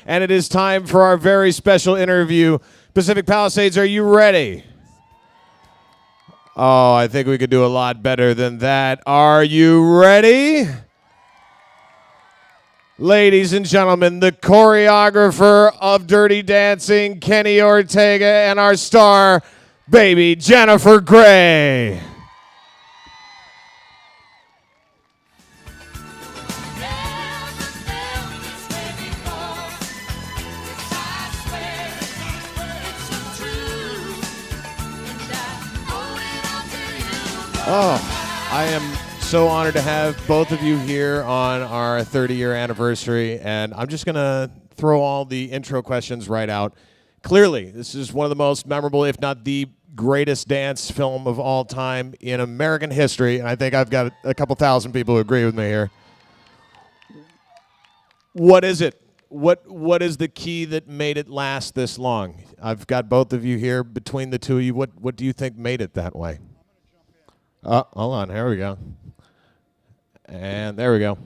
and it is time for our very special interview. Pacific Palisades, are you ready? Oh, I think we could do a lot better than that. Are you ready? Ladies and gentlemen, the choreographer of Dirty Dancing, Kenny Ortega, and our star, baby Jennifer Grey. Oh, I am so honored to have both of you here on our 30-year anniversary, and I'm just going to throw all the intro questions right out. Clearly, this is one of the most memorable, if not the greatest dance film of all time in American history, and I think I've got a couple thousand people who agree with me here. What is it? What is the key that made it last this long? I've got both of you here. Between the two of you, what do you think made it that way? Hold on. Here we go. And there we go.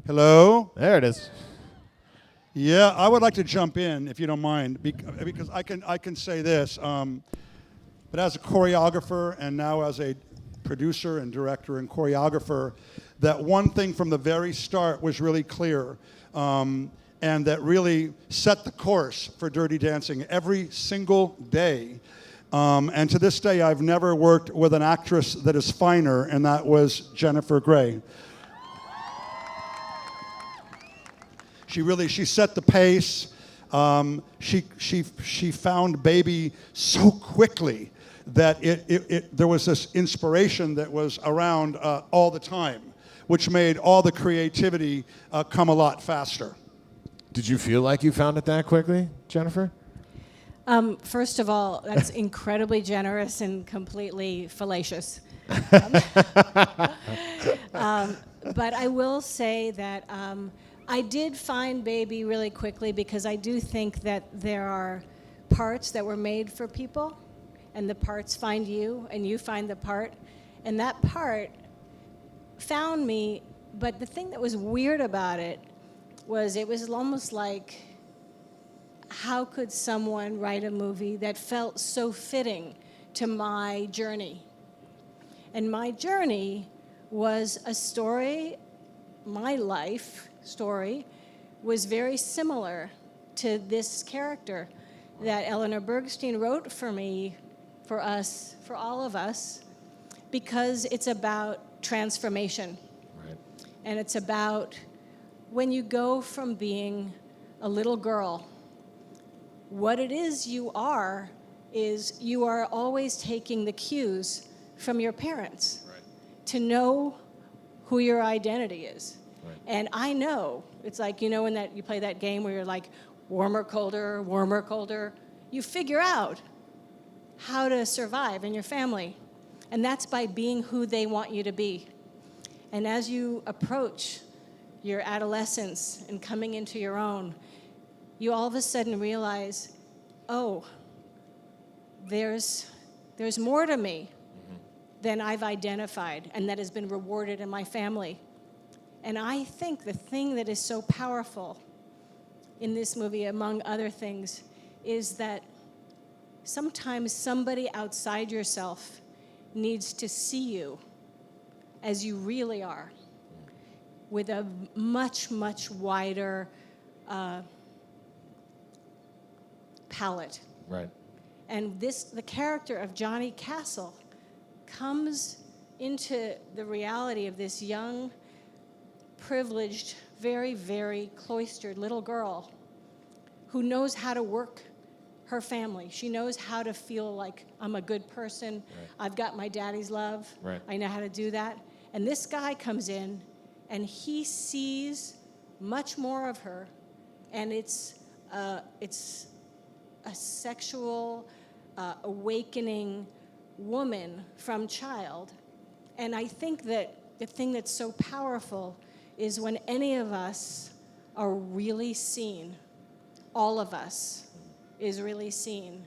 Hello? There it is. Yeah, I would like to jump in, if you don't mind, because I can say this. But as a choreographer and now as a producer and director and choreographer, that one thing from the very start was really clear, and that really set the course for Dirty Dancing every single day. And to this day, I've never worked with an actress that is finer, and that was Jennifer Grey. She set the pace. She found baby so quickly that there was this inspiration that was around all the time, which made all the creativity come a lot faster. Did you feel like you found it that quickly, Jennifer? First of all, that's incredibly generous and completely fallacious. But I will say that I did find baby really quickly because I do think that there are parts that were made for people, and the parts find you, and you find the part, and that part found me. But the thing that was weird about it was almost like, how could someone write a movie that felt so fitting to my journey? And my journey was a story, my life story was very similar to this character that Eleanor Bergstein wrote for me, for us, for all of us, because it's about transformation. Right. And it's about when you go from being a little girl, what it is you are always taking the cues from your parents, Right. to know who your identity is. Right. And I know, it's like, when that you play that game where you're like, warmer, colder, you figure out how to survive in your family. And that's by being who they want you to be. And as you approach your adolescence and coming into your own, you all of a sudden realize, oh, there's more to me than I've identified and that has been rewarded in my family. And I think the thing that is so powerful in this movie, among other things, is that sometimes somebody outside yourself needs to see you as you really are, with a much, much wider palette. Right. And the character of Johnny Castle comes into the reality of this young, privileged, very, very cloistered little girl who knows how to work her family. She knows how to feel like, I'm a good person. Right. I've got my daddy's love. Right. I know how to do that. And this guy comes in and he sees much more of her, and it's a sexual awakening woman from child. And I think that the thing that's so powerful is when any of us are really seen, all of us is really seen.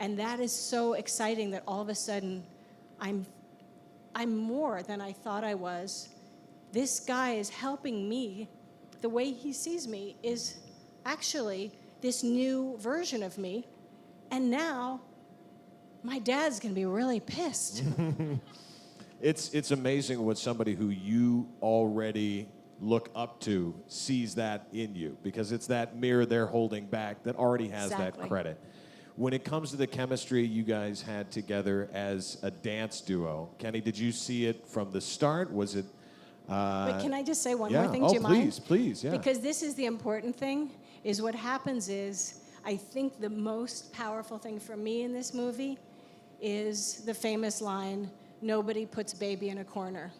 And that is so exciting that all of a sudden I'm more than I thought I was. This guy is helping me. The way he sees me is actually this new version of me, and now my dad's going to be really pissed. It's amazing what somebody who you already look up to sees that in you, because it's that mirror they're holding back that already has Exactly. that credit. When it comes to the chemistry you guys had together as a dance duo, Kenny, did you see it from the start? Was it? But can I just say one Yeah. more thing? Oh, Do you mind? please, please, yeah. Because this is the important thing, is what happens is, I think the most powerful thing for me in this movie is the famous line, "Nobody puts baby in a corner."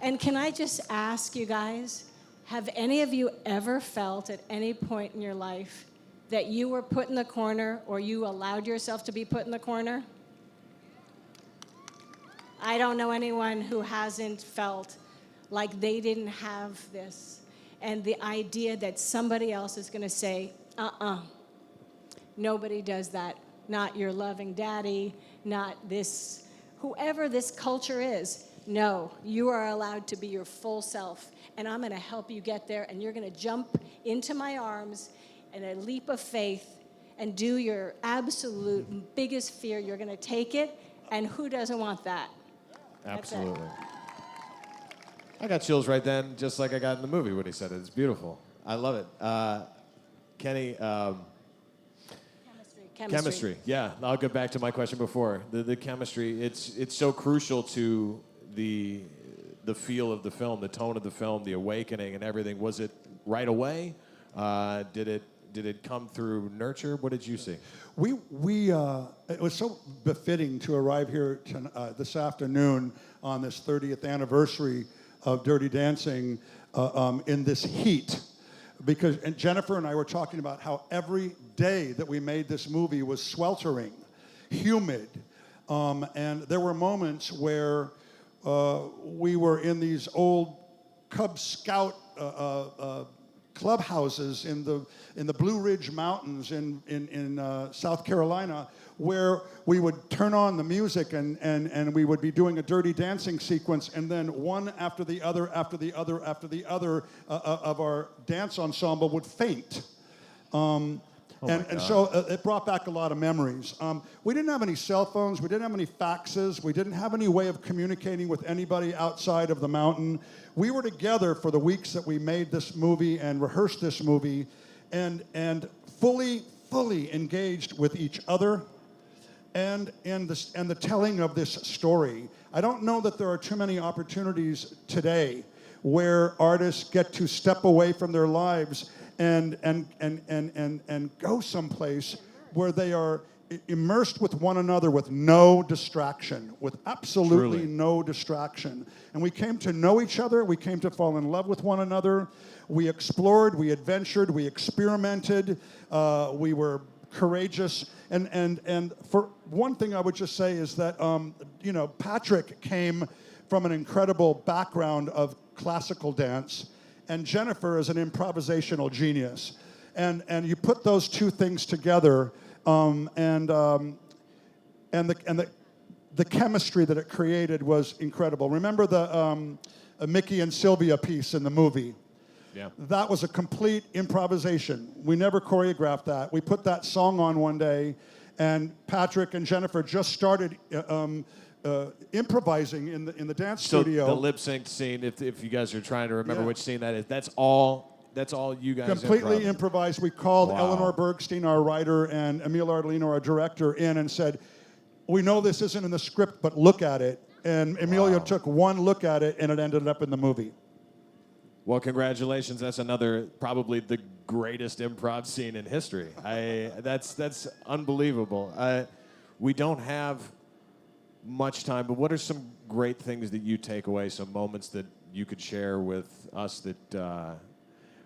And can I just ask you guys, have any of you ever felt at any point in your life that you were put in the corner or you allowed yourself to be put in the corner? I don't know anyone who hasn't felt like they didn't have this. And the idea that somebody else is going to say, nobody does that. Not your loving daddy, not this, whoever this culture is. No, you are allowed to be your full self, and I'm going to help you get there, and you're going to jump into my arms in a leap of faith and do your absolute biggest fear. You're going to take it, and who doesn't want that? That's it. Absolutely. I got chills right then, just like I got in the movie when he said it. It's beautiful. I love it. Kenny, chemistry. Yeah, I'll get back to my question before. The chemistry, it's so crucial to the feel of the film, the tone of the film, the awakening and everything. Was it right away? Did it come through nurture? What did you see? It was so befitting to arrive here this afternoon on this 30th anniversary of Dirty Dancing in this heat. Because and Jennifer and I were talking about how every day that we made this movie was sweltering, humid, and there were moments where we were in these old Cub Scout clubhouses in the Blue Ridge Mountains in South Carolina, where we would turn on the music and we would be doing a Dirty Dancing sequence, and then one after the other of our dance ensemble would faint. And so it brought back a lot of memories. We didn't have any cell phones. We didn't have any faxes. We didn't have any way of communicating with anybody outside of the mountain. We were together for the weeks that we made this movie and rehearsed this movie, and fully engaged with each other and the telling of this story. I don't know that there are too many opportunities today where artists get to step away from their lives and go someplace where they are immersed with one another with no distraction, with absolutely no distraction. And we came to know each other, we came to fall in love with one another, we explored, we adventured, we experimented, we were courageous. And for one thing I would just say is that, Patrick came from an incredible background of classical dance, and Jennifer is an improvisational genius. And you put those two things together, and the chemistry that it created was incredible. Remember the Mickey and Sylvia piece in the movie? Yeah. That was a complete improvisation. We never choreographed that. We put that song on one day, and Patrick and Jennifer just started improvising in the dance studio. So the lip sync scene, if you guys are trying to remember which scene that is, that's all you guys completely improvised. We called Wow. Eleanor Bergstein, our writer, and Emil Ardolino, our director, in and said, "We know this isn't in the script, but look at it." And Emilio took one look at it, and it ended up in the movie. Well, congratulations. That's probably the greatest improv scene in history. That's unbelievable. We don't have much time, but what are some great things that you take away, some moments that you could share with us that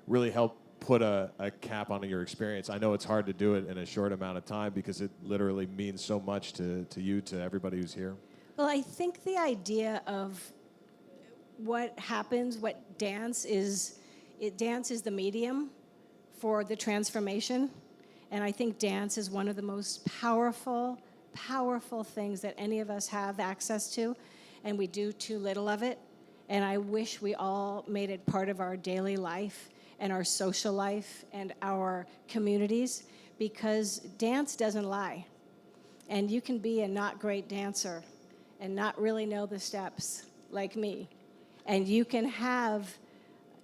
really help put a cap on your experience? I know it's hard to do it in a short amount of time because it literally means so much to you, to everybody who's here. Well, I think the idea of what happens, what dance is the medium for the transformation. And I think dance is one of the most powerful things that any of us have access to, and we do too little of it. And I wish we all made it part of our daily life and our social life and our communities, because dance doesn't lie. And you can be a not great dancer and not really know the steps like me. And you can have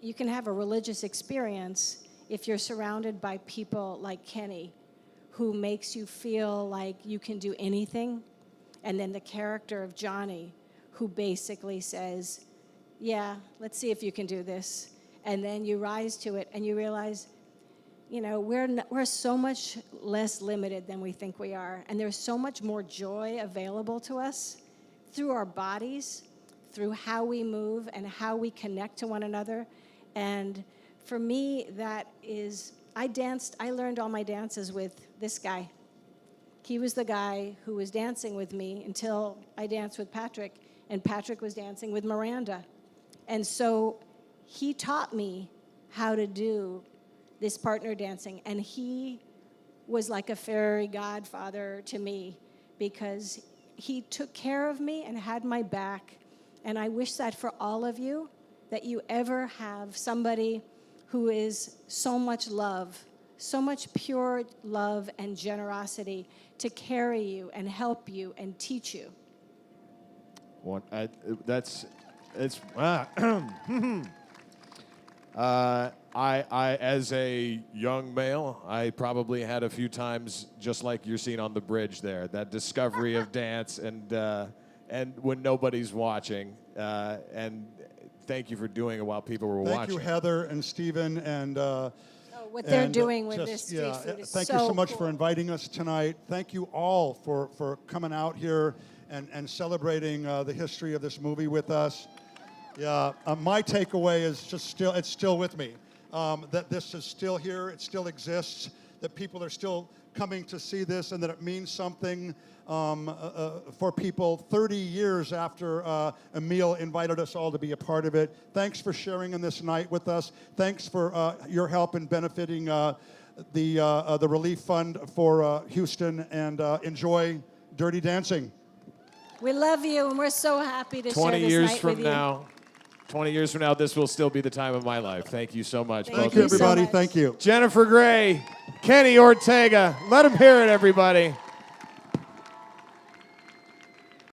a religious experience if you're surrounded by people like Kenny, who makes you feel like you can do anything. And then the character of Johnny, who basically says, yeah, let's see if you can do this. And then you rise to it and you realize, you know, we're so much less limited than we think we are. And there's so much more joy available to us through our bodies, through how we move and how we connect to one another. And for me, that is, I learned all my dances with this guy. He was the guy who was dancing with me until I danced with Patrick, and Patrick was dancing with Miranda. And so he taught me how to do this partner dancing, and he was like a fairy godfather to me because he took care of me and had my back. And I wish that for all of you, that you ever have somebody who is so much love, so much pure love and generosity to carry you and help you and teach you. I, as a young male, I probably had a few times, just like you're seeing on the bridge there, that discovery of dance and when nobody's watching. And thank you for doing it while people were watching. Thank you, Heather and Stephen, and What they're doing with just, this street food is thank so you so much cool. for inviting us tonight. Thank you all for coming out here and celebrating the history of this movie with us. Yeah, my takeaway is it's still with me. That this is still here, it still exists, that people are still coming to see this, and that it means something for people 30 years after Emil invited us all to be a part of it. Thanks for sharing in this night with us. Thanks for your help in benefiting the relief fund for Houston, and enjoy Dirty Dancing. We love you, and we're so happy to share 20 this years night from with now, 20 years from now, this will still be the time of my life. Thank you so much. Thank Thank both you, of so everybody. much. Thank you. Jennifer Gray, Kenny Ortega. Let them hear it, everybody.